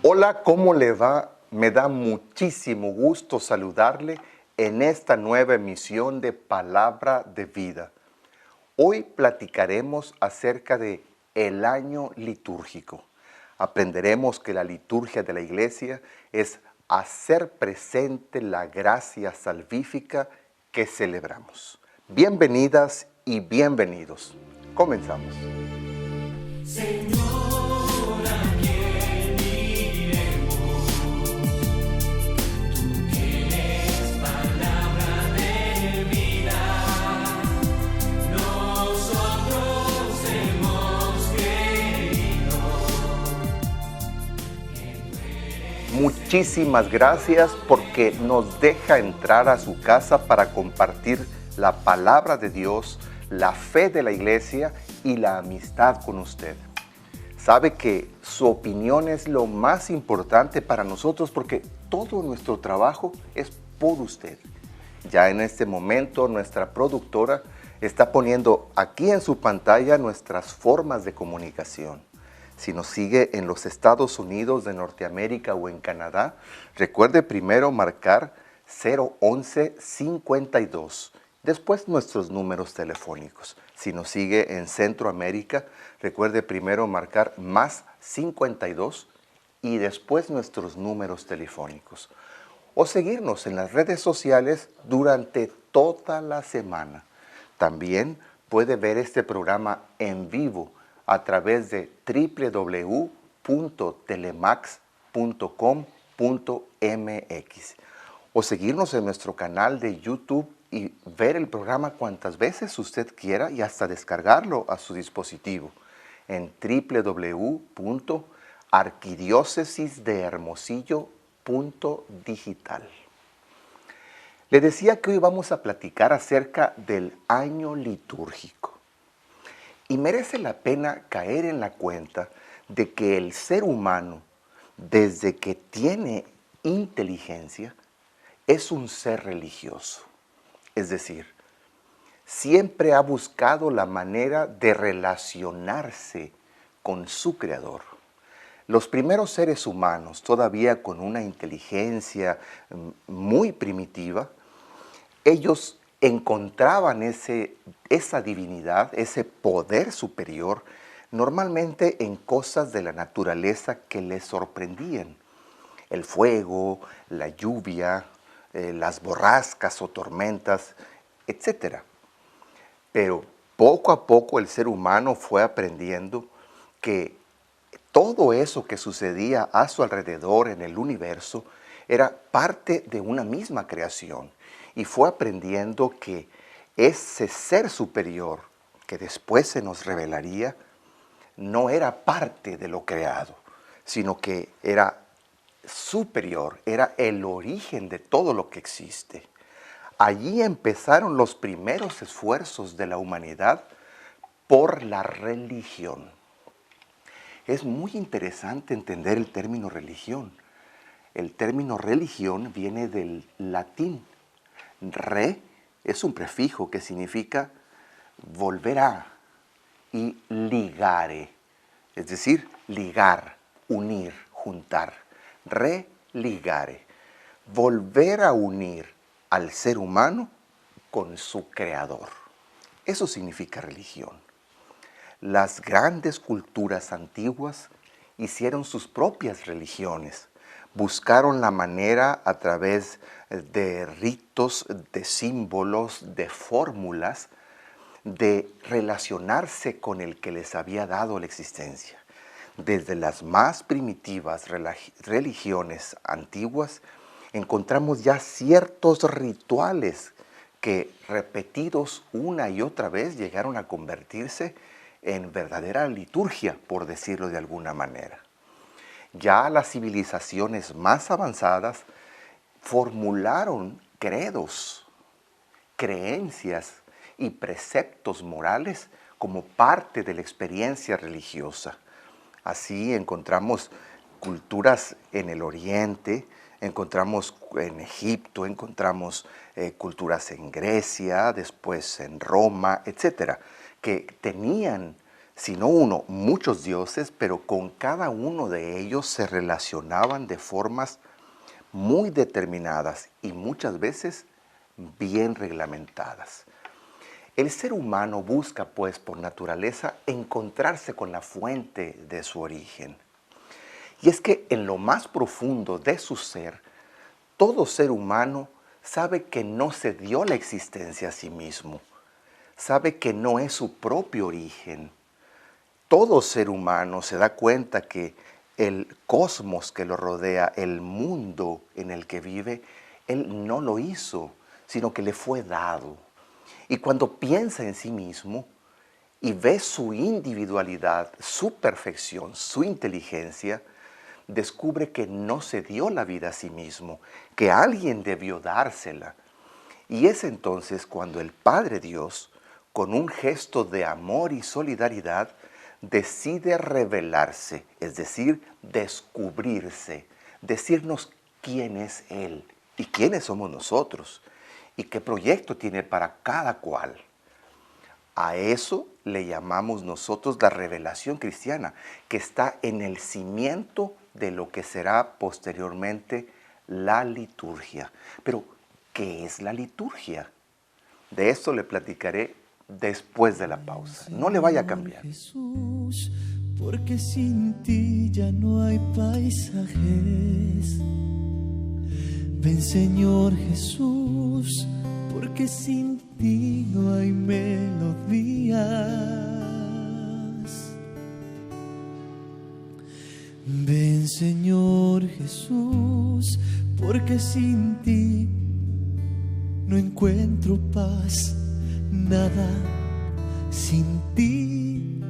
Hola, ¿cómo le va? Me da muchísimo gusto saludarle en esta nueva emisión de Palabra de Vida. Hoy platicaremos acerca de el año litúrgico. Aprenderemos que la liturgia de la Iglesia es hacer presente la gracia salvífica que celebramos. Bienvenidas y bienvenidos. Comenzamos. Señor, ¿a quién iremos? Tú tienes palabra de vida. Nosotros hemos creído. Muchísimas gracias porque nos deja entrar a su casa para compartir la palabra de Dios, la fe de la Iglesia y la amistad con usted. Sabe que su opinión es lo más importante para nosotros porque todo nuestro trabajo es por usted. Ya en este momento nuestra productora está poniendo aquí en su pantalla nuestras formas de comunicación. Si nos sigue en los Estados Unidos de Norteamérica o en Canadá, recuerde primero marcar 011-52. Después nuestros números telefónicos. Si nos sigue en Centroamérica, recuerde primero marcar más 52 y después nuestros números telefónicos. O seguirnos en las redes sociales durante toda la semana. También puede ver este programa en vivo a través de www.telemax.com.mx o seguirnos en nuestro canal de YouTube y ver el programa cuantas veces usted quiera y hasta descargarlo a su dispositivo en www.arquidiocesisdehermosillo.digital. Le decía que hoy vamos a platicar acerca del año litúrgico. Y merece la pena caer en la cuenta de que el ser humano, desde que tiene inteligencia, es un ser religioso. Es decir, siempre ha buscado la manera de relacionarse con su Creador. Los primeros seres humanos, todavía con una inteligencia muy primitiva, ellos encontraban esa divinidad, ese poder superior, normalmente en cosas de la naturaleza que les sorprendían. El fuego, la lluvia, las borrascas o tormentas, etc. Pero poco a poco el ser humano fue aprendiendo que todo eso que sucedía a su alrededor en el universo era parte de una misma creación. Y fue aprendiendo que ese ser superior que después se nos revelaría no era parte de lo creado, sino que era superior, era el origen de todo lo que existe. Allí empezaron los primeros esfuerzos de la humanidad por la religión. Es muy interesante entender el término religión. El término religión viene del latín. Re es un prefijo que significa volver a y ligare, es decir, ligar, unir, juntar. Religare, volver a unir al ser humano con su creador. Eso significa religión. Las grandes culturas antiguas hicieron sus propias religiones. Buscaron la manera a través de ritos, de símbolos, de fórmulas, de relacionarse con el que les había dado la existencia. Desde las más primitivas religiones antiguas, encontramos ya ciertos rituales que, repetidos una y otra vez, llegaron a convertirse en verdadera liturgia, por decirlo de alguna manera. Ya las civilizaciones más avanzadas formularon credos, creencias y preceptos morales como parte de la experiencia religiosa. Así encontramos culturas en el Oriente, encontramos en Egipto, encontramos culturas en Grecia, después en Roma, etcétera, que tenían sino uno, muchos dioses, pero con cada uno de ellos se relacionaban de formas muy determinadas y muchas veces bien reglamentadas. El ser humano busca, pues, por naturaleza, encontrarse con la fuente de su origen. Y es que en lo más profundo de su ser, todo ser humano sabe que no se dio la existencia a sí mismo, sabe que no es su propio origen. Todo ser humano se da cuenta que el cosmos que lo rodea, el mundo en el que vive, él no lo hizo, sino que le fue dado. Y cuando piensa en sí mismo y ve su individualidad, su perfección, su inteligencia, descubre que no se dio la vida a sí mismo, que alguien debió dársela. Y es entonces cuando el Padre Dios, con un gesto de amor y solidaridad, decide revelarse, es decir, descubrirse, decirnos quién es Él y quiénes somos nosotros y qué proyecto tiene para cada cual. A eso le llamamos nosotros la revelación cristiana, que está en el cimiento de lo que será posteriormente la liturgia. Pero, ¿qué es la liturgia? De esto le platicaré después de la pausa. No le vaya a cambiar. Jesús, porque sin ti ya no hay paisajes. Ven Señor Jesús, porque sin ti no hay melodías. Ven Señor Jesús, porque sin ti no encuentro paz, nada sin ti.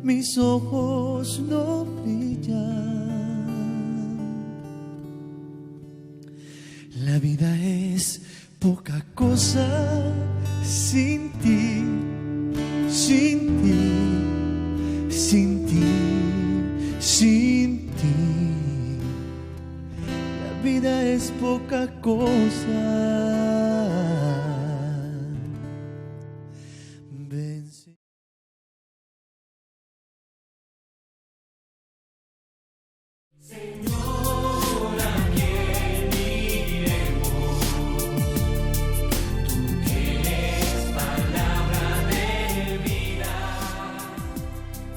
Mis ojos no brillan. La vida es poca cosa sin ti, sin ti, sin ti, sin ti. La vida es poca cosa. Vence. Señor, ¿a quién iremos? Tú tienes palabra de vida.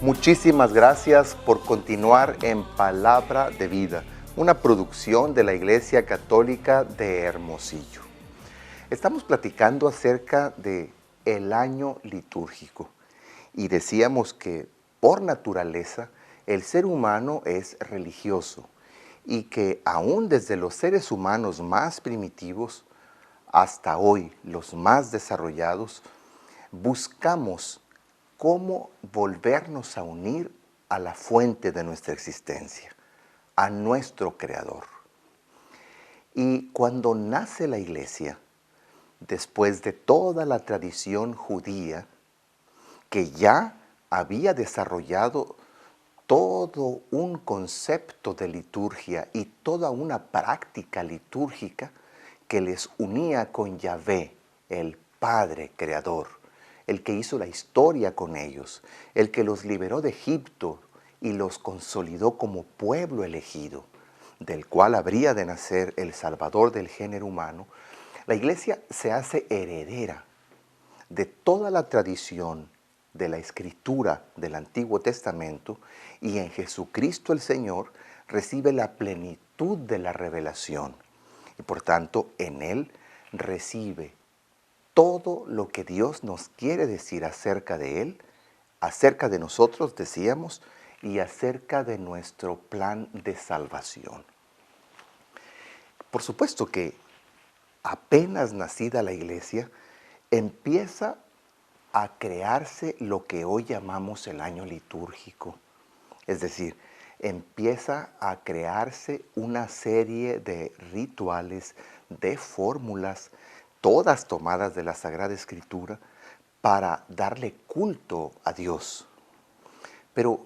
Muchísimas gracias por continuar en Palabra de Vida, una producción de la Iglesia Católica de Hermosillo. Estamos platicando acerca de el año litúrgico y decíamos que por naturaleza el ser humano es religioso y que aún desde los seres humanos más primitivos hasta hoy los más desarrollados buscamos cómo volvernos a unir a la fuente de nuestra existencia, a nuestro Creador. Y cuando nace la Iglesia, después de toda la tradición judía, que ya había desarrollado todo un concepto de liturgia y toda una práctica litúrgica que les unía con Yahvé, el Padre Creador, el que hizo la historia con ellos, el que los liberó de Egipto y los consolidó como pueblo elegido, del cual habría de nacer el Salvador del género humano. La Iglesia se hace heredera de toda la tradición de la escritura del Antiguo Testamento y en Jesucristo el Señor recibe la plenitud de la revelación y por tanto en Él recibe todo lo que Dios nos quiere decir acerca de Él, acerca de nosotros, decíamos, y acerca de nuestro plan de salvación. Por supuesto que apenas nacida la Iglesia, empieza a crearse lo que hoy llamamos el año litúrgico. Es decir, empieza a crearse una serie de rituales, de fórmulas, todas tomadas de la Sagrada Escritura, para darle culto a Dios. Pero,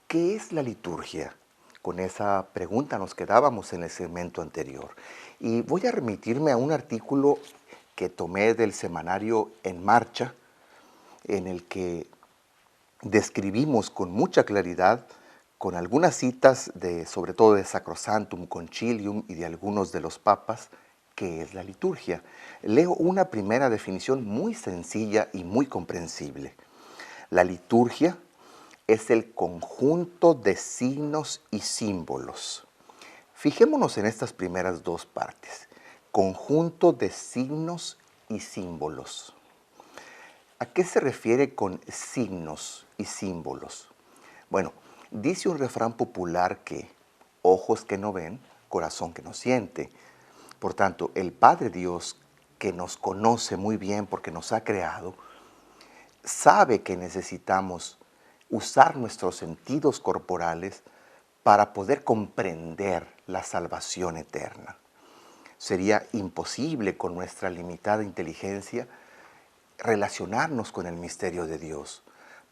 ¿qué es la liturgia? Con esa pregunta nos quedábamos en el segmento anterior. Y voy a remitirme a un artículo que tomé del semanario En Marcha, en el que describimos con mucha claridad, con algunas citas sobre todo de Sacrosanctum Concilium y de algunos de los papas, qué es la liturgia. Leo una primera definición muy sencilla y muy comprensible. La liturgia es el conjunto de signos y símbolos. Fijémonos en estas primeras dos partes. Conjunto de signos y símbolos. ¿A qué se refiere con signos y símbolos? Bueno, dice un refrán popular que ojos que no ven, corazón que no siente. Por tanto, el Padre Dios, que nos conoce muy bien porque nos ha creado, sabe que necesitamos usar nuestros sentidos corporales para poder comprender la salvación eterna. Sería imposible con nuestra limitada inteligencia relacionarnos con el misterio de Dios.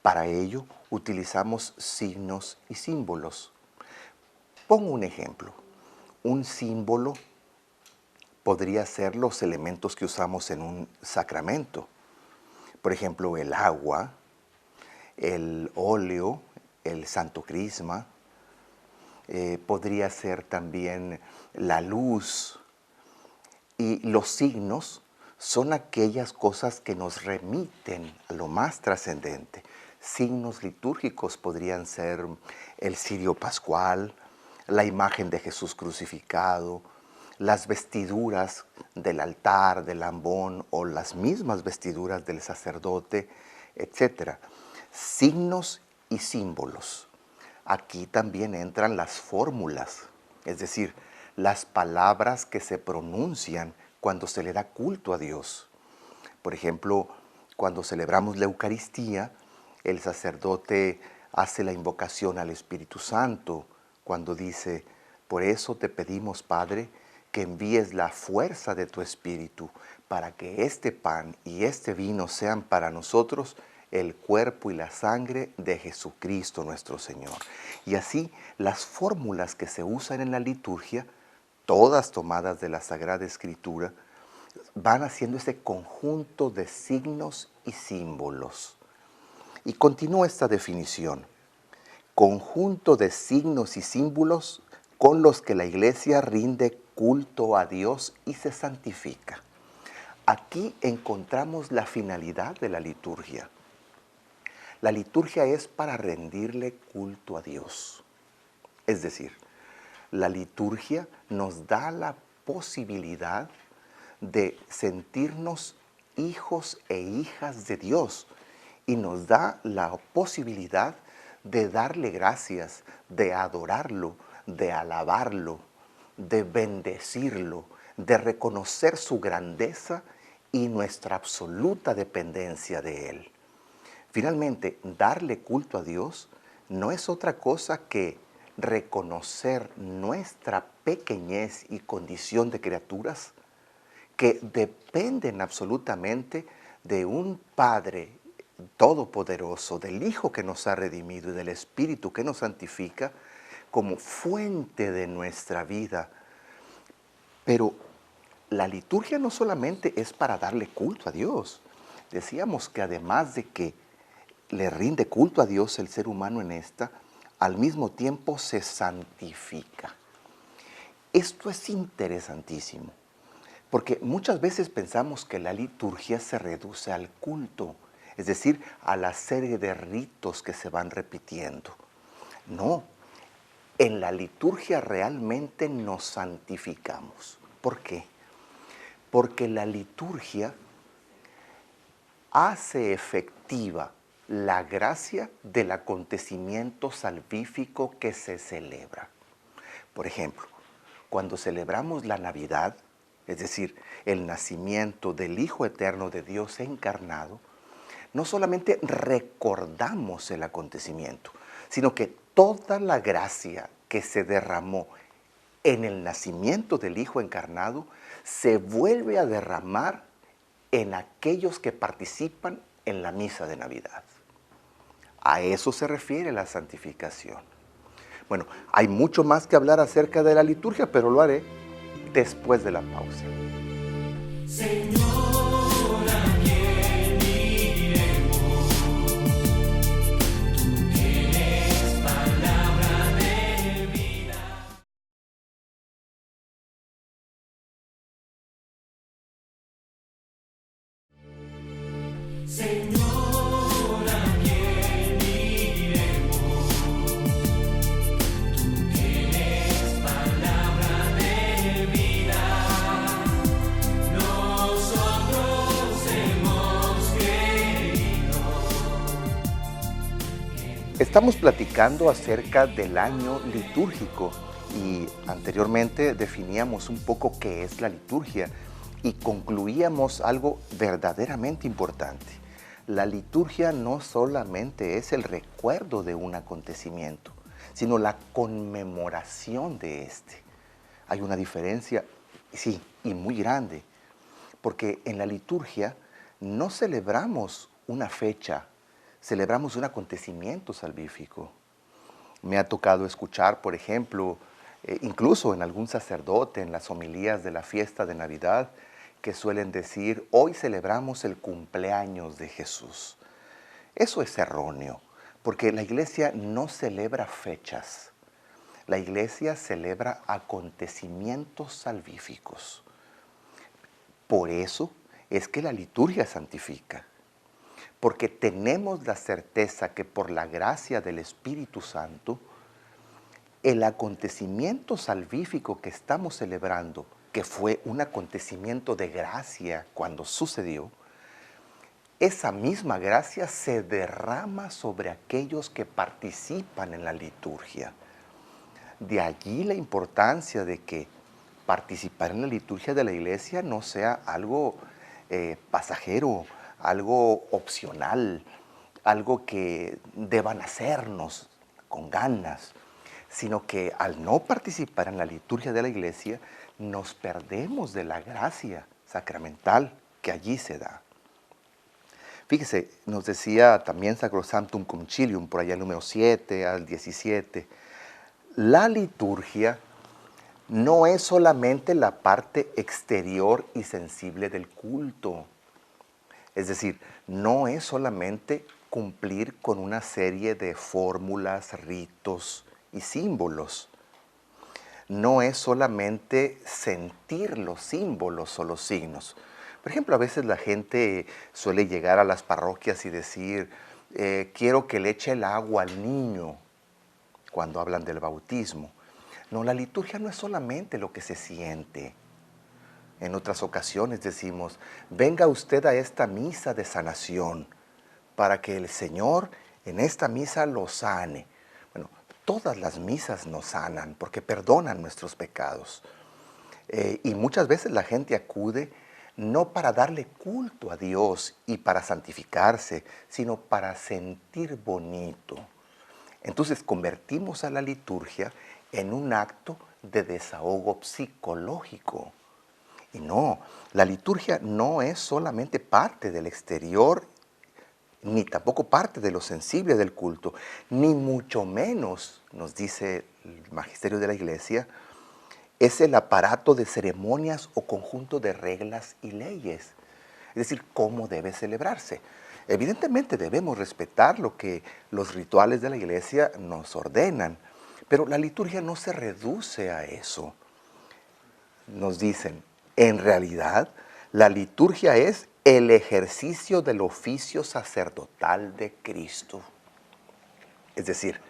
Para ello utilizamos signos y símbolos. Pongo un ejemplo. Un símbolo podría ser los elementos que usamos en un sacramento. Por ejemplo, el agua, el óleo, el santo crisma. Podría ser también la luz. Y los signos son aquellas cosas que nos remiten a lo más trascendente. Signos litúrgicos podrían ser el cirio pascual, la imagen de Jesús crucificado, las vestiduras del altar, del ambón o las mismas vestiduras del sacerdote, etc. Signos y símbolos. Aquí también entran las fórmulas, es decir, las palabras que se pronuncian cuando se le da culto a Dios. Por ejemplo, cuando celebramos la Eucaristía, el sacerdote hace la invocación al Espíritu Santo cuando dice: por eso te pedimos, Padre, que envíes la fuerza de tu Espíritu para que este pan y este vino sean para nosotros el cuerpo y la sangre de Jesucristo nuestro Señor. Y así las fórmulas que se usan en la liturgia, todas tomadas de la Sagrada Escritura, van haciendo ese conjunto de signos y símbolos. Y continúa esta definición: conjunto de signos y símbolos con los que la Iglesia rinde culto a Dios y se santifica. Aquí encontramos la finalidad de la liturgia. La liturgia es para rendirle culto a Dios. Es decir, la liturgia nos da la posibilidad de sentirnos hijos e hijas de Dios y nos da la posibilidad de darle gracias, de adorarlo, de alabarlo, de bendecirlo, de reconocer su grandeza y nuestra absoluta dependencia de Él. Finalmente, darle culto a Dios no es otra cosa que reconocer nuestra pequeñez y condición de criaturas que dependen absolutamente de un Padre todopoderoso, del Hijo que nos ha redimido y del Espíritu que nos santifica como fuente de nuestra vida. Pero la liturgia no solamente es para darle culto a Dios. Decíamos que además de que le rinde culto a Dios el ser humano en esta, al mismo tiempo se santifica. Esto es interesantísimo, porque muchas veces pensamos que la liturgia se reduce al culto, es decir, a la serie de ritos que se van repitiendo. No, en la liturgia realmente nos santificamos. ¿Por qué? Porque la liturgia hace efectiva la gracia del acontecimiento salvífico que se celebra. Por ejemplo, cuando celebramos la Navidad, es decir, el nacimiento del Hijo Eterno de Dios encarnado, no solamente recordamos el acontecimiento, sino que toda la gracia que se derramó en el nacimiento del Hijo encarnado se vuelve a derramar en aquellos que participan en la misa de Navidad. A eso se refiere la santificación. Bueno, hay mucho más que hablar acerca de la liturgia, pero lo haré después de la pausa. Señor, ¿a quién iremos? Señor, ¿a quién iremos? Tú tienes palabra de vida. Nosotros hemos creído. Estamos platicando acerca del año litúrgico y anteriormente definíamos un poco qué es la liturgia y concluíamos algo verdaderamente importante. La liturgia no solamente es el recuerdo de un acontecimiento, sino la conmemoración de este. Hay una diferencia, sí, y muy grande, porque en la liturgia no celebramos una fecha, celebramos un acontecimiento salvífico. Me ha tocado escuchar, por ejemplo, incluso en algún sacerdote, en las homilías de la fiesta de Navidad, que suelen decir, hoy celebramos el cumpleaños de Jesús. Eso es erróneo, porque la iglesia no celebra fechas. La iglesia celebra acontecimientos salvíficos. Por eso es que la liturgia santifica, porque tenemos la certeza que por la gracia del Espíritu Santo, el acontecimiento salvífico que estamos celebrando, que fue un acontecimiento de gracia cuando sucedió, esa misma gracia se derrama sobre aquellos que participan en la liturgia. De allí la importancia de que participar en la liturgia de la iglesia no sea algo pasajero, algo opcional, algo que deban hacernos con ganas, sino que al no participar en la liturgia de la iglesia, nos perdemos de la gracia sacramental que allí se da. Fíjese, nos decía también Sacrosanctum Concilium, por allá el número 7 al 17, la liturgia no es solamente la parte exterior y sensible del culto. Es decir, no es solamente cumplir con una serie de fórmulas, ritos y símbolos. No es solamente sentir los símbolos o los signos. Por ejemplo, a veces la gente suele llegar a las parroquias y decir, quiero que le eche el agua al niño, cuando hablan del bautismo. No, la liturgia no es solamente lo que se siente. En otras ocasiones decimos, venga usted a esta misa de sanación para que el Señor en esta misa lo sane. Bueno, todas las misas nos sanan porque perdonan nuestros pecados. Y muchas veces la gente acude no para darle culto a Dios y para santificarse, sino para sentir bonito. Entonces convertimos a la liturgia en un acto de desahogo psicológico. Y no, la liturgia no es solamente parte del exterior, ni tampoco parte de lo sensible del culto, ni mucho menos, nos dice el magisterio de la Iglesia, es el aparato de ceremonias o conjunto de reglas y leyes. Es decir, cómo debe celebrarse. Evidentemente debemos respetar lo que los rituales de la Iglesia nos ordenan, pero la liturgia no se reduce a eso. Nos dicen, en realidad, la liturgia es el ejercicio del oficio sacerdotal de Cristo. Es decir,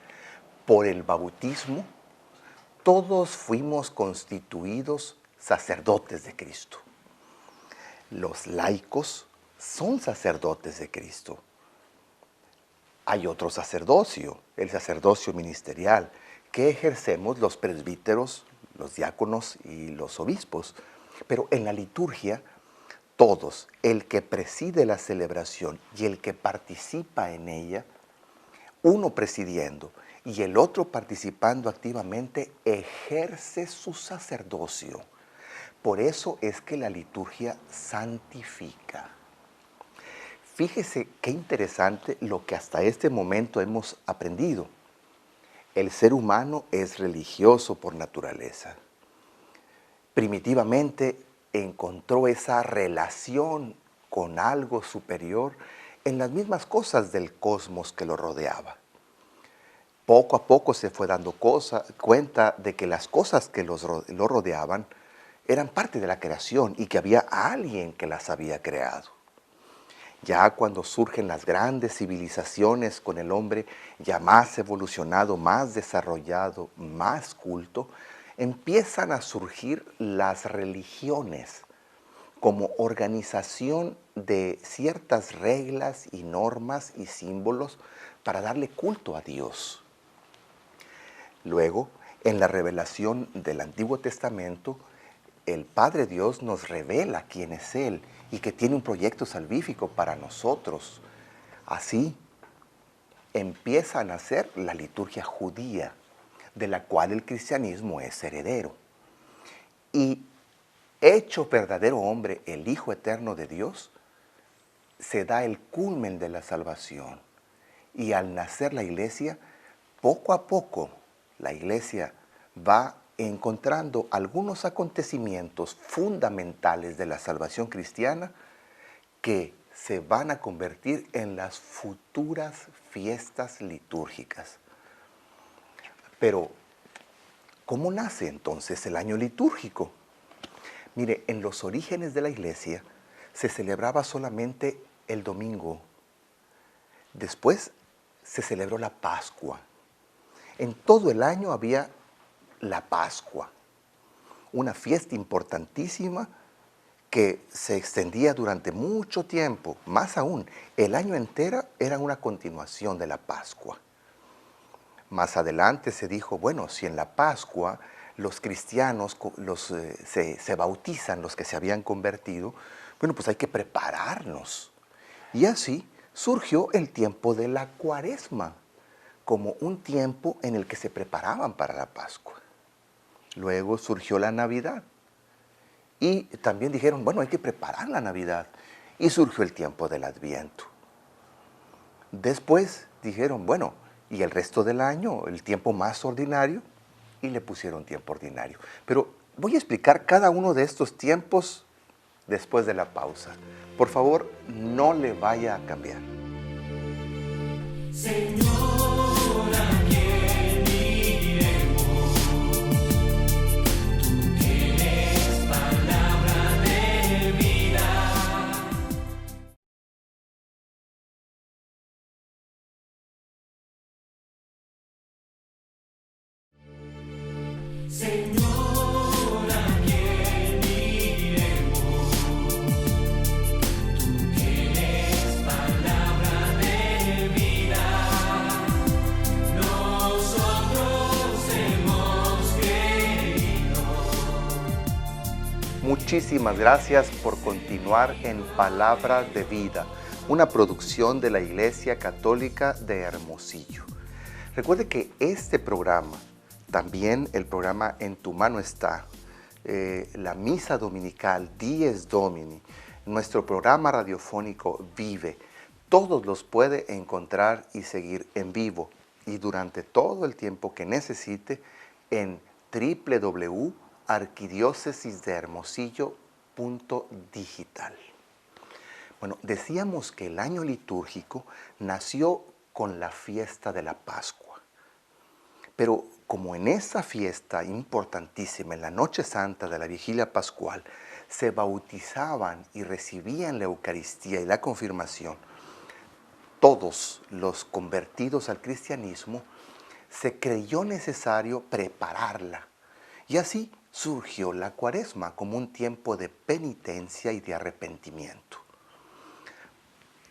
por el bautismo, todos fuimos constituidos sacerdotes de Cristo. Los laicos son sacerdotes de Cristo. Hay otro sacerdocio, el sacerdocio ministerial, que ejercemos los presbíteros, los diáconos y los obispos. Pero en la liturgia, todos, el que preside la celebración y el que participa en ella, uno presidiendo y el otro participando activamente, ejerce su sacerdocio. Por eso es que la liturgia santifica. Fíjese qué interesante lo que hasta este momento hemos aprendido. El ser humano es religioso por naturaleza. Primitivamente encontró esa relación con algo superior en las mismas cosas del cosmos que lo rodeaba. Poco a poco se fue dando cuenta de que las cosas que lo rodeaban eran parte de la creación y que había alguien que las había creado. Ya cuando surgen las grandes civilizaciones con el hombre ya más evolucionado, más desarrollado, más culto, empiezan a surgir las religiones como organización de ciertas reglas y normas y símbolos para darle culto a Dios. Luego, en la revelación del Antiguo Testamento, el Padre Dios nos revela quién es Él y que tiene un proyecto salvífico para nosotros. Así empieza a nacer la liturgia judía, de la cual el cristianismo es heredero. Y hecho verdadero hombre, el Hijo eterno de Dios, se da el culmen de la salvación. Y al nacer la iglesia, poco a poco, la iglesia va encontrando algunos acontecimientos fundamentales de la salvación cristiana que se van a convertir en las futuras fiestas litúrgicas. Pero, ¿cómo nace entonces el año litúrgico? Mire, en los orígenes de la iglesia se celebraba solamente el domingo. Después se celebró la Pascua. En todo el año había la Pascua, una fiesta importantísima que se extendía durante mucho tiempo. Más aún, el año entero era una continuación de la Pascua. Más adelante se dijo, bueno, si en la Pascua los cristianos se bautizan, los que se habían convertido, bueno, pues hay que prepararnos. Y así surgió el tiempo de la Cuaresma, como un tiempo en el que se preparaban para la Pascua. Luego surgió la Navidad. Y también dijeron, bueno, hay que preparar la Navidad. Y surgió el tiempo del Adviento. Después dijeron, bueno, y el resto del año, el tiempo más ordinario, y le pusieron tiempo ordinario. Pero voy a explicar cada uno de estos tiempos después de la pausa. Por favor, no le vaya a cambiar. Señor, ¿a quién iremos? Tú tienes palabra de vida. Señor, ¿a quién iremos? Tú tienes palabra de vida. Nosotros hemos creído. Muchísimas gracias por continuar en Palabra de Vida, una producción de la Iglesia Católica de Hermosillo. Recuerde que este programa, también el programa En tu mano está, la misa dominical Dies Domini, nuestro programa radiofónico Vive, todos los puede encontrar y seguir en vivo y durante todo el tiempo que necesite en www.arquidiócesisdehermosillo.digital. Bueno, decíamos que el año litúrgico nació con la fiesta de la Pascua. Pero como en esa fiesta importantísima, en la Noche Santa de la Vigilia Pascual, se bautizaban y recibían la Eucaristía y la confirmación, todos los convertidos al cristianismo, se creyó necesario prepararla. Y así surgió la Cuaresma como un tiempo de penitencia y de arrepentimiento.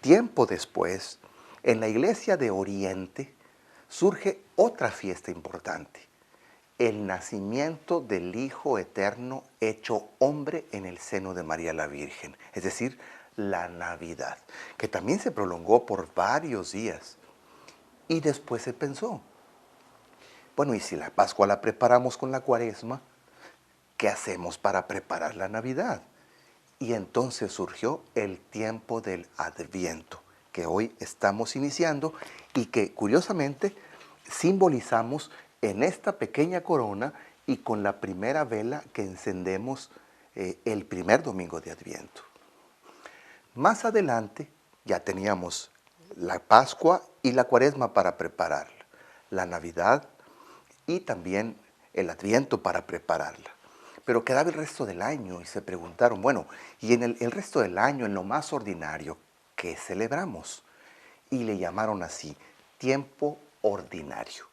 Tiempo después, en la iglesia de Oriente, surge otra fiesta importante, el nacimiento del Hijo Eterno hecho hombre en el seno de María la Virgen, es decir, la Navidad, que también se prolongó por varios días. Y después se pensó, bueno, y si la Pascua la preparamos con la Cuaresma, ¿qué hacemos para preparar la Navidad? Y entonces surgió el tiempo del Adviento, que hoy estamos iniciando y que curiosamente simbolizamos en esta pequeña corona y con la primera vela que encendemos el primer domingo de Adviento. Más adelante ya teníamos la Pascua y la Cuaresma para prepararla, la Navidad y también el Adviento para prepararla. Pero quedaba el resto del año y se preguntaron, bueno, y en el resto del año, en lo más ordinario, que celebramos. Y le llamaron así, tiempo ordinario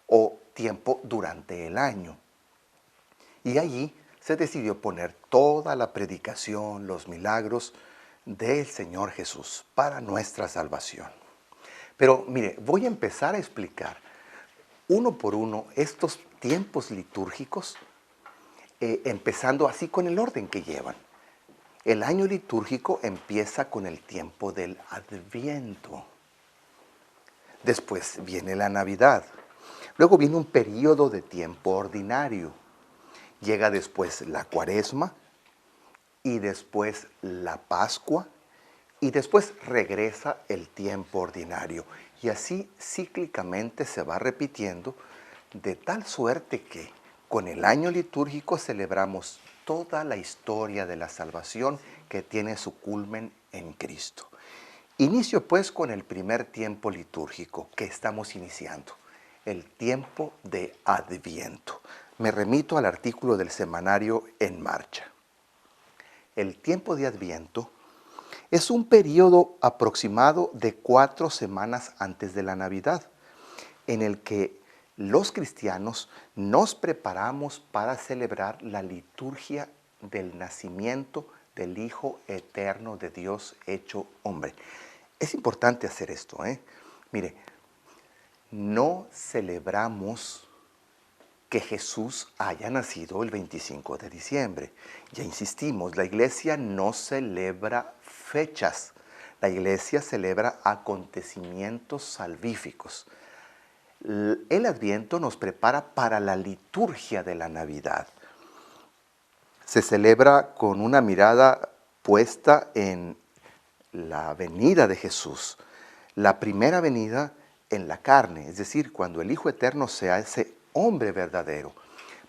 o tiempo durante el año. Y allí se decidió poner toda la predicación, los milagros del Señor Jesús para nuestra salvación. Pero mire, voy a empezar a explicar uno por uno estos tiempos litúrgicos, empezando así con el orden que llevan. El año litúrgico empieza con el tiempo del Adviento. Después viene la Navidad. Luego viene un periodo de tiempo ordinario. Llega después la Cuaresma y después la Pascua y después regresa el tiempo ordinario. Y así cíclicamente se va repitiendo, de tal suerte que con el año litúrgico celebramos toda la historia de la salvación que tiene su culmen en Cristo. Inicio pues con el primer tiempo litúrgico que estamos iniciando, el tiempo de Adviento. Me remito al artículo del semanario En Marcha. El tiempo de Adviento es un periodo aproximado de 4 semanas antes de la Navidad, en el que los cristianos nos preparamos para celebrar la liturgia del nacimiento del Hijo eterno de Dios hecho hombre. Es importante hacer esto, Mire, no celebramos que Jesús haya nacido el 25 de diciembre. Ya insistimos, la iglesia no celebra fechas. La iglesia celebra acontecimientos salvíficos. El Adviento nos prepara para la liturgia de la Navidad. Se celebra con una mirada puesta en la venida de Jesús, la primera venida en la carne, es decir, cuando el Hijo Eterno se hace hombre verdadero.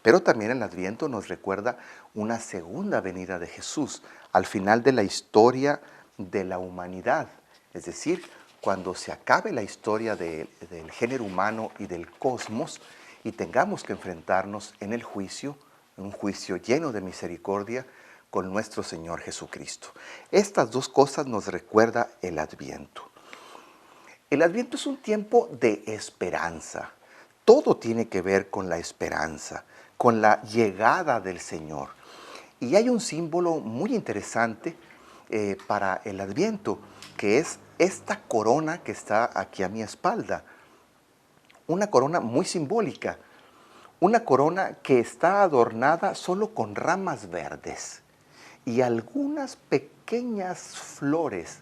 Pero también el Adviento nos recuerda una segunda venida de Jesús al final de la historia de la humanidad, es decir, cuando se acabe la historia del género humano y del cosmos y tengamos que enfrentarnos en el juicio, un juicio lleno de misericordia con nuestro Señor Jesucristo. Estas dos cosas nos recuerda el Adviento. El Adviento es un tiempo de esperanza. Todo tiene que ver con la esperanza, con la llegada del Señor. Y hay un símbolo muy interesante para el Adviento, que es esta corona que está aquí a mi espalda. Una corona muy simbólica, una corona que está adornada solo con ramas verdes y algunas pequeñas flores.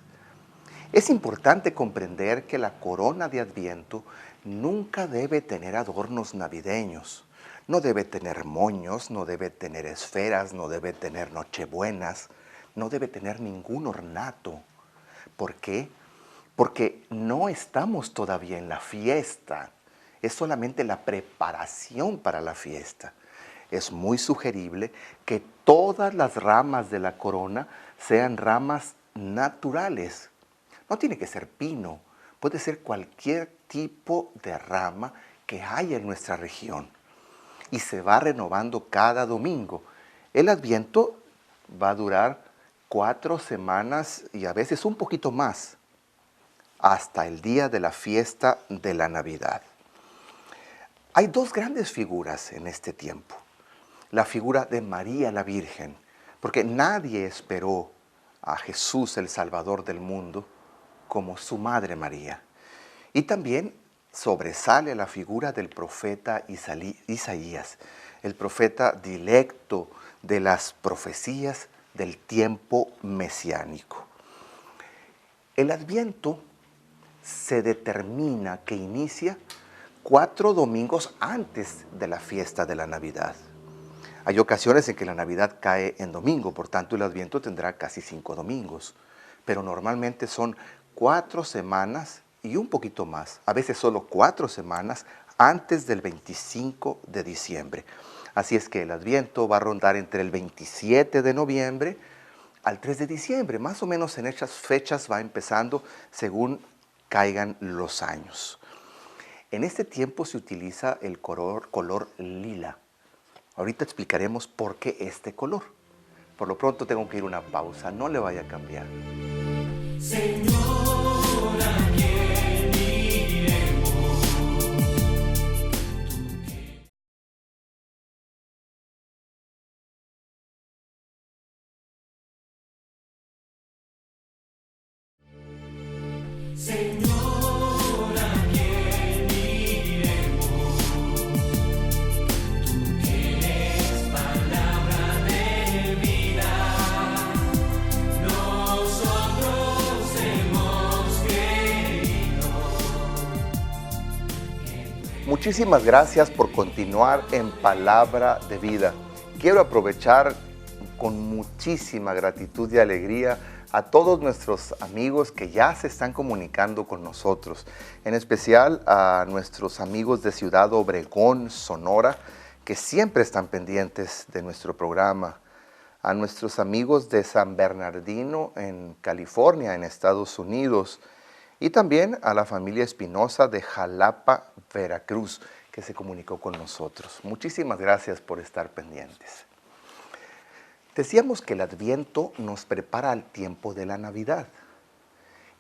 Es importante comprender que la corona de Adviento nunca debe tener adornos navideños. No debe tener moños, no debe tener esferas, no debe tener nochebuenas, no debe tener ningún ornato. ¿Por qué? Porque no estamos todavía en la fiesta. Es solamente la preparación para la fiesta. Es muy sugerible que todas las ramas de la corona sean ramas naturales. No tiene que ser pino, puede ser cualquier tipo de rama que haya en nuestra región. Y se va renovando cada domingo. El Adviento va a durar 4 semanas y a veces un poquito más, hasta el día de la fiesta de la Navidad. Hay 2 grandes figuras en este tiempo. La figura de María la Virgen, porque nadie esperó a Jesús, el Salvador del mundo, como su madre María. Y también sobresale la figura del profeta Isaías, el profeta directo de las profecías del tiempo mesiánico. El Adviento se determina que inicia 4 domingos antes de la fiesta de la Navidad. Hay ocasiones en que la Navidad cae en domingo, por tanto el Adviento tendrá casi 5 domingos, pero normalmente son 4 semanas y un poquito más, a veces solo 4 semanas antes del 25 de diciembre. Así es que el Adviento va a rondar entre el 27 de noviembre al 3 de diciembre, más o menos en esas fechas va empezando según caigan los años. En este tiempo se utiliza el color lila. Ahorita explicaremos por qué este color. Por lo pronto tengo que ir a una pausa, no le vaya a cambiar. Señor, ¿a quién iremos? Señor, ¿a quién iremos? Tú tienes palabra de vida. Nosotros hemos creído. Muchísimas gracias por continuar en Palabra de Vida. Quiero aprovechar con muchísima gratitud y alegría a todos nuestros amigos que ya se están comunicando con nosotros, en especial a nuestros amigos de Ciudad Obregón, Sonora, que siempre están pendientes de nuestro programa, a nuestros amigos de San Bernardino en California, en Estados Unidos, y también a la familia Espinosa de Jalapa, Veracruz, que se comunicó con nosotros. Muchísimas gracias por estar pendientes. Decíamos que el Adviento nos prepara al tiempo de la Navidad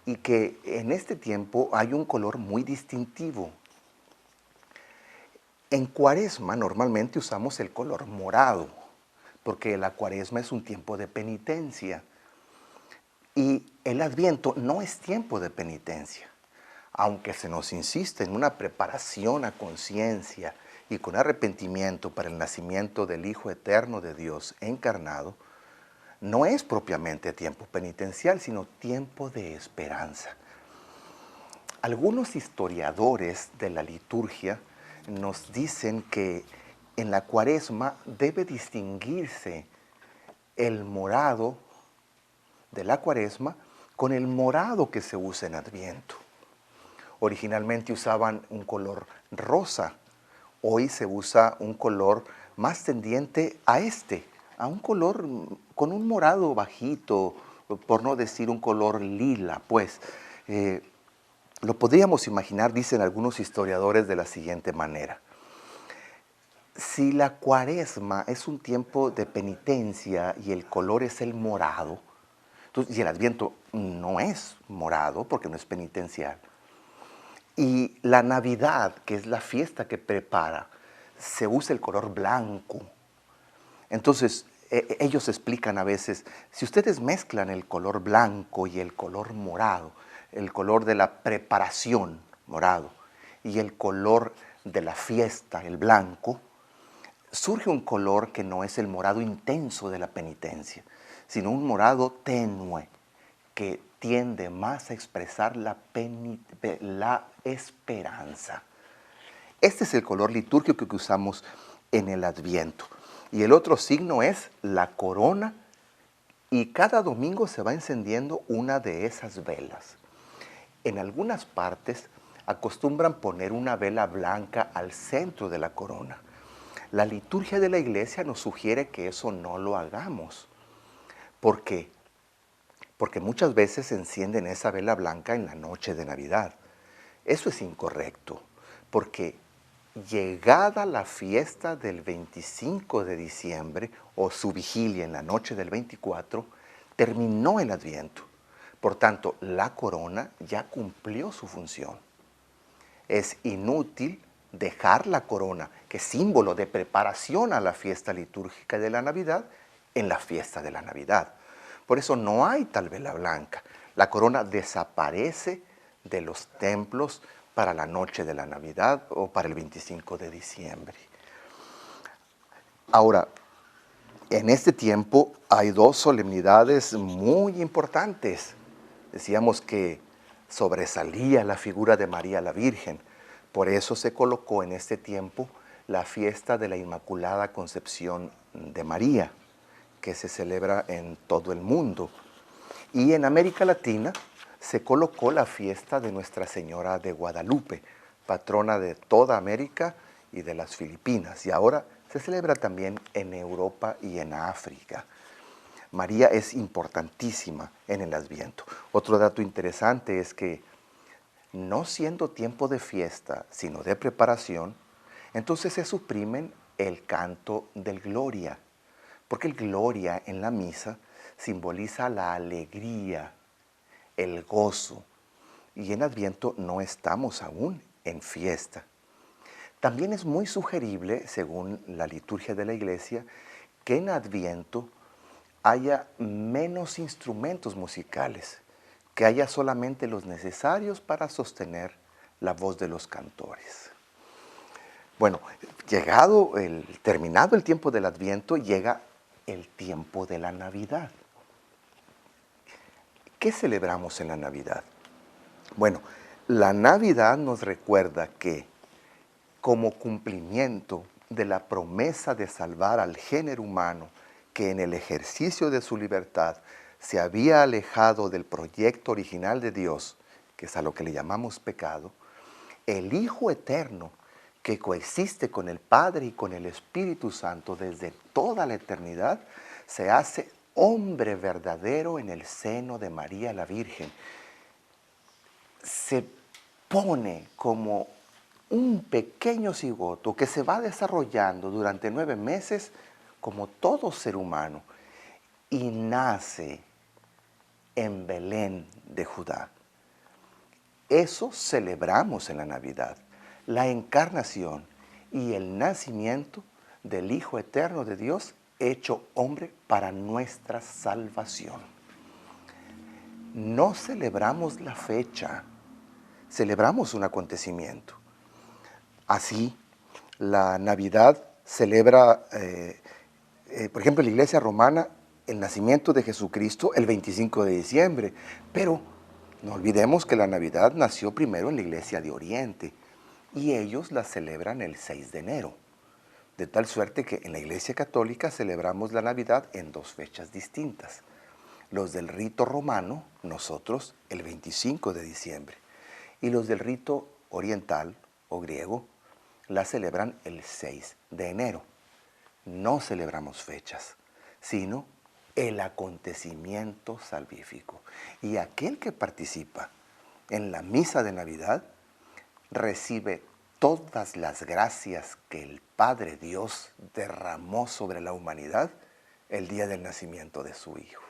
y que en este tiempo hay un color muy distintivo. En Cuaresma normalmente usamos el color morado, porque la Cuaresma es un tiempo de penitencia. Y el Adviento no es tiempo de penitencia, aunque se nos insiste en una preparación a conciencia y con arrepentimiento para el nacimiento del Hijo Eterno de Dios encarnado. No es propiamente tiempo penitencial, sino tiempo de esperanza. Algunos historiadores de la liturgia nos dicen que en la Cuaresma debe distinguirse el morado de la Cuaresma con el morado que se usa en Adviento. Originalmente usaban un color rosa, hoy se usa un color más tendiente a un color con un morado bajito, por no decir un color lila, pues. Lo podríamos imaginar, dicen algunos historiadores, de la siguiente manera. Si la Cuaresma es un tiempo de penitencia y el color es el morado, y el Adviento no es morado porque no es penitencial, y la Navidad, que es la fiesta que prepara, se usa el color blanco. Entonces, ellos explican a veces, si ustedes mezclan el color blanco y el color morado, el color de la preparación, morado, y el color de la fiesta, el blanco, surge un color que no es el morado intenso de la penitencia, sino un morado tenue, que tiende más a expresar la esperanza. Este es el color litúrgico que usamos en el Adviento. Y el otro signo es la corona, y cada domingo se va encendiendo una de esas velas. En algunas partes acostumbran poner una vela blanca al centro de la corona. La liturgia de la iglesia nos sugiere que eso no lo hagamos. ¿Por qué? Porque muchas veces se encienden esa vela blanca en la noche de Navidad. Eso es incorrecto, porque llegada la fiesta del 25 de diciembre o su vigilia en la noche del 24, terminó el Adviento. Por tanto, la corona ya cumplió su función. Es inútil dejar la corona, que es símbolo de preparación a la fiesta litúrgica de la Navidad, en la fiesta de la Navidad. Por eso no hay tal vela blanca. La corona desaparece de los templos para la noche de la Navidad o para el 25 de diciembre. Ahora, en este tiempo hay dos solemnidades muy importantes. Decíamos que sobresalía la figura de María la Virgen. Por eso se colocó en este tiempo la fiesta de la Inmaculada Concepción de María, que se celebra en todo el mundo. Y en América Latina se colocó la fiesta de Nuestra Señora de Guadalupe, patrona de toda América y de las Filipinas. Y ahora se celebra también en Europa y en África. María es importantísima en el Adviento. Otro dato interesante es que, no siendo tiempo de fiesta, sino de preparación, entonces se suprimen el canto del Gloria, porque el Gloria en la misa simboliza la alegría el gozo. Y en Adviento no estamos aún en fiesta. También es muy sugerible, según la liturgia de la Iglesia, que en Adviento haya menos instrumentos musicales, que haya solamente los necesarios para sostener la voz de los cantores. Bueno, terminado el tiempo del Adviento, llega el tiempo de la Navidad. ¿Qué celebramos en la Navidad? Bueno, la Navidad nos recuerda que, como cumplimiento de la promesa de salvar al género humano, que en el ejercicio de su libertad se había alejado del proyecto original de Dios, que es a lo que le llamamos pecado, el Hijo Eterno, que coexiste con el Padre y con el Espíritu Santo desde toda la eternidad, se hace hombre verdadero en el seno de María la Virgen. Se pone como un pequeño cigoto que se va desarrollando durante 9 meses como todo ser humano y nace en Belén de Judá. Eso celebramos en la Navidad, la encarnación y el nacimiento del Hijo Eterno de Dios hecho hombre para nuestra salvación. No celebramos la fecha, celebramos un acontecimiento. Así, la Navidad celebra, por ejemplo, en la Iglesia Romana, el nacimiento de Jesucristo el 25 de diciembre, pero no olvidemos que la Navidad nació primero en la Iglesia de Oriente y ellos la celebran el 6 de enero. De tal suerte que en la Iglesia Católica celebramos la Navidad en 2 fechas distintas. Los del rito romano, nosotros, el 25 de diciembre. Y los del rito oriental o griego, la celebran el 6 de enero. No celebramos fechas, sino el acontecimiento salvífico. Y aquel que participa en la misa de Navidad recibe todas las gracias que el Padre Dios derramó sobre la humanidad el día del nacimiento de su Hijo.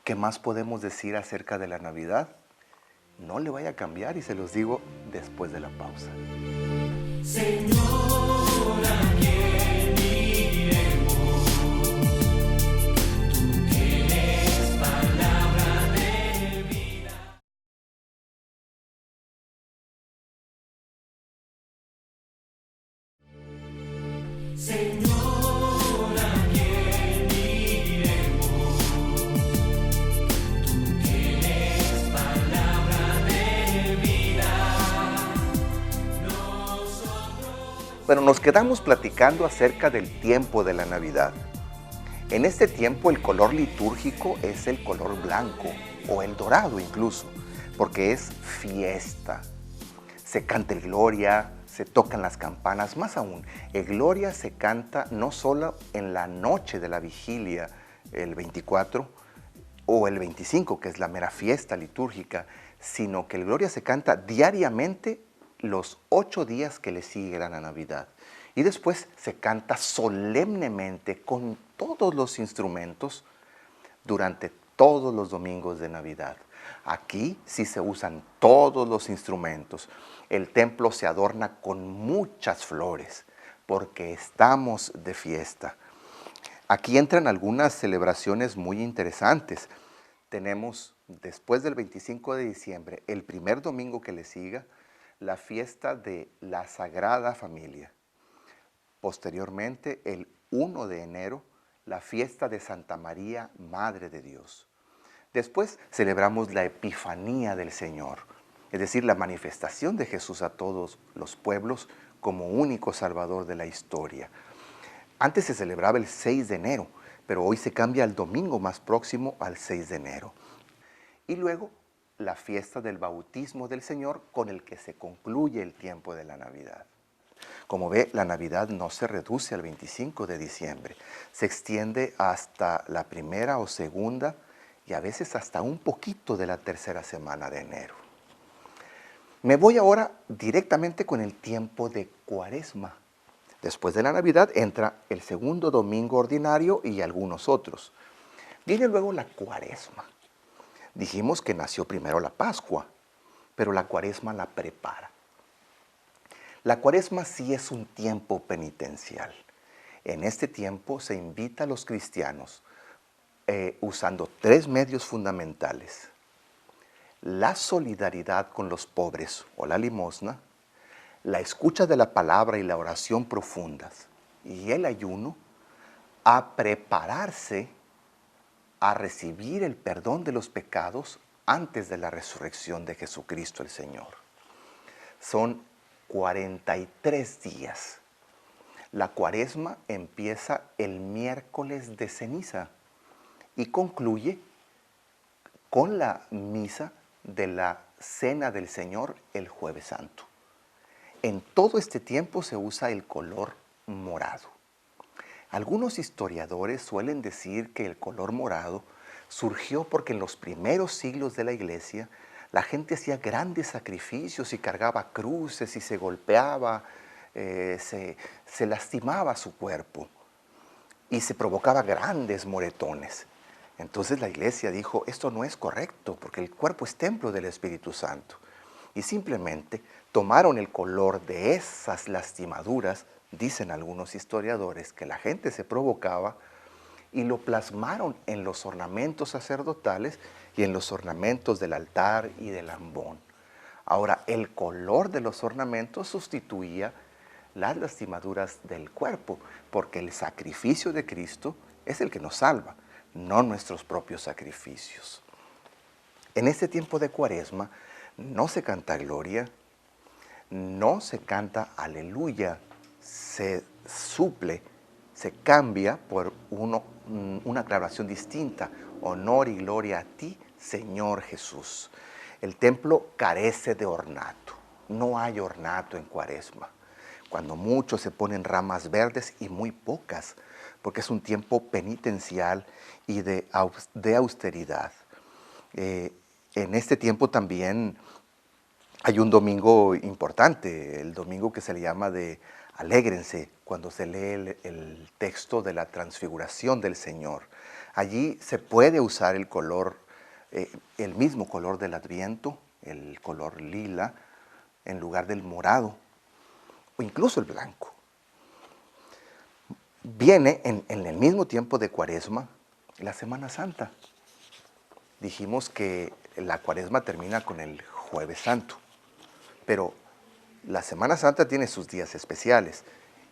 ¿Qué más podemos decir acerca de la Navidad? No le vaya a cambiar y se los digo después de la pausa. Señor, ¿a quién iremos? Tú tienes palabra de vida. Señor, ¿a quién iremos? Tú tienes palabra de vida. Bueno, nos quedamos platicando acerca del tiempo de la Navidad. En este tiempo el color litúrgico es el color blanco o el dorado incluso, porque es fiesta. Se canta el Gloria, se tocan las campanas, más aún, el Gloria se canta no solo en la noche de la vigilia, el 24 o el 25, que es la mera fiesta litúrgica, sino que el Gloria se canta diariamente los 8 días que le siguen a la Navidad. Y después se canta solemnemente con todos los instrumentos durante todos los domingos de Navidad. Aquí sí se usan todos los instrumentos. El templo se adorna con muchas flores porque estamos de fiesta. Aquí entran algunas celebraciones muy interesantes. Tenemos, después del 25 de diciembre, el primer domingo que le siga, la fiesta de la Sagrada Familia. Posteriormente, el 1 de enero, la fiesta de Santa María, Madre de Dios. Después celebramos la Epifanía del Señor, es decir, la manifestación de Jesús a todos los pueblos como único Salvador de la historia. Antes se celebraba el 6 de enero, pero hoy se cambia al domingo más próximo al 6 de enero. Y luego la fiesta del bautismo del Señor, con el que se concluye el tiempo de la Navidad. Como ve, la Navidad no se reduce al 25 de diciembre, se extiende hasta la primera o segunda y a veces hasta un poquito de la tercera semana de enero. Me voy ahora directamente con el tiempo de Cuaresma. Después de la Navidad entra el segundo domingo ordinario y algunos otros. Viene luego la Cuaresma. Dijimos que nació primero la Pascua, pero la Cuaresma la prepara. La Cuaresma sí es un tiempo penitencial. En este tiempo se invita a los cristianos usando 3 medios fundamentales: la solidaridad con los pobres o la limosna, la escucha de la palabra y la oración profundas, y el ayuno, a prepararse a recibir el perdón de los pecados antes de la resurrección de Jesucristo el Señor. Son 43 días. La Cuaresma empieza el miércoles de ceniza y concluye con la misa de la Cena del Señor el Jueves Santo. En todo este tiempo se usa el color morado. Algunos historiadores suelen decir que el color morado surgió porque en los primeros siglos de la Iglesia la gente hacía grandes sacrificios y cargaba cruces y se golpeaba, se lastimaba su cuerpo y se provocaba grandes moretones. Entonces la Iglesia dijo, esto no es correcto porque el cuerpo es templo del Espíritu Santo. Y simplemente tomaron el color de esas lastimaduras, dicen algunos historiadores, que la gente se provocaba, y lo plasmaron en los ornamentos sacerdotales y en los ornamentos del altar y del ambón. Ahora, el color de los ornamentos sustituía las lastimaduras del cuerpo, porque el sacrificio de Cristo es el que nos salva, no nuestros propios sacrificios. En este tiempo de Cuaresma no se canta gloria, no se canta aleluya, se suple, se cambia por una aclaración distinta: honor y gloria a ti, Señor Jesús. El templo carece de ornato, no hay ornato en Cuaresma. Cuando mucho se ponen ramas verdes y muy pocas, porque es un tiempo penitencial y de austeridad. En este tiempo también hay un domingo importante, el domingo que se le llama de alégrense, cuando se lee el texto de la transfiguración del Señor. Allí se puede usar el color, el mismo color del Adviento, el color lila, en lugar del morado, o incluso el blanco. Viene en el mismo tiempo de Cuaresma la Semana Santa. Dijimos que la Cuaresma termina con el Jueves Santo, pero la Semana Santa tiene sus días especiales.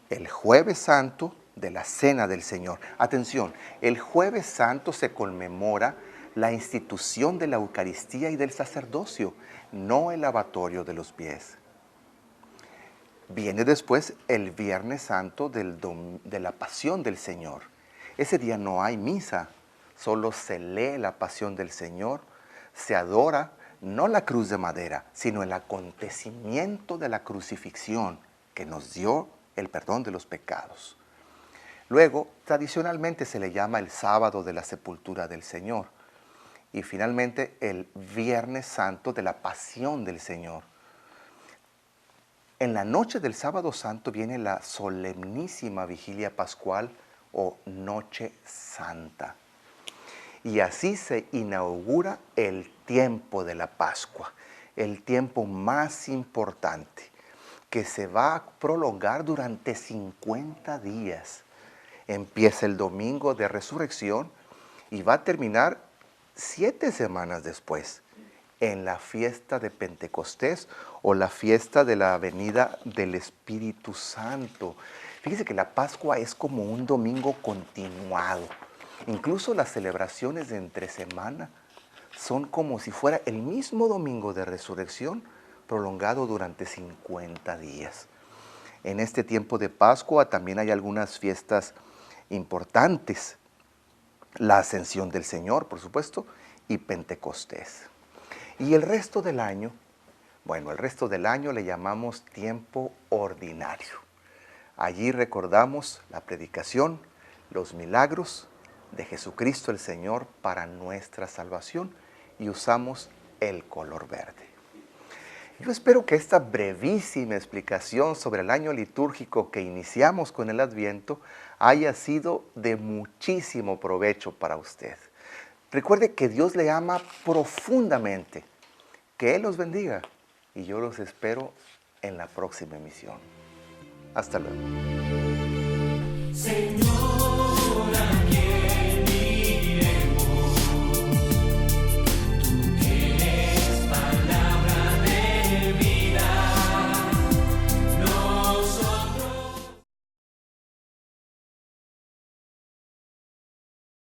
El Jueves Santo de la Cena del Señor. Atención, el Jueves Santo se conmemora la institución de la Eucaristía y del sacerdocio, no el lavatorio de los pies. Viene después el Viernes Santo de la Pasión del Señor. Ese día no hay misa, solo se lee la Pasión del Señor, se adora no la cruz de madera, sino el acontecimiento de la crucifixión que nos dio el perdón de los pecados. Luego, tradicionalmente se le llama el sábado de la sepultura del Señor. Y finalmente el Viernes Santo de la Pasión del Señor. En la noche del Sábado Santo viene la solemnísima Vigilia Pascual o Noche Santa. Y así se inaugura el tiempo de la Pascua, el tiempo más importante, que se va a prolongar durante 50 días. Empieza el domingo de resurrección y va a terminar 7 semanas después, en la fiesta de Pentecostés o la fiesta de la venida del Espíritu Santo. Fíjese que la Pascua es como un domingo continuado. Incluso las celebraciones de entre semana son como si fuera el mismo domingo de resurrección prolongado durante 50 días. En este tiempo de Pascua también hay algunas fiestas importantes. La Ascensión del Señor, por supuesto, y Pentecostés. Y el resto del año, bueno, el resto del año le llamamos tiempo ordinario. Allí recordamos la predicación, los milagros de Jesucristo el Señor para nuestra salvación y usamos el color verde. Yo espero que esta brevísima explicación sobre el año litúrgico que iniciamos con el Adviento haya sido de muchísimo provecho para usted. Recuerde que Dios le ama profundamente. Que Él los bendiga y yo los espero en la próxima emisión. Hasta luego. Señor.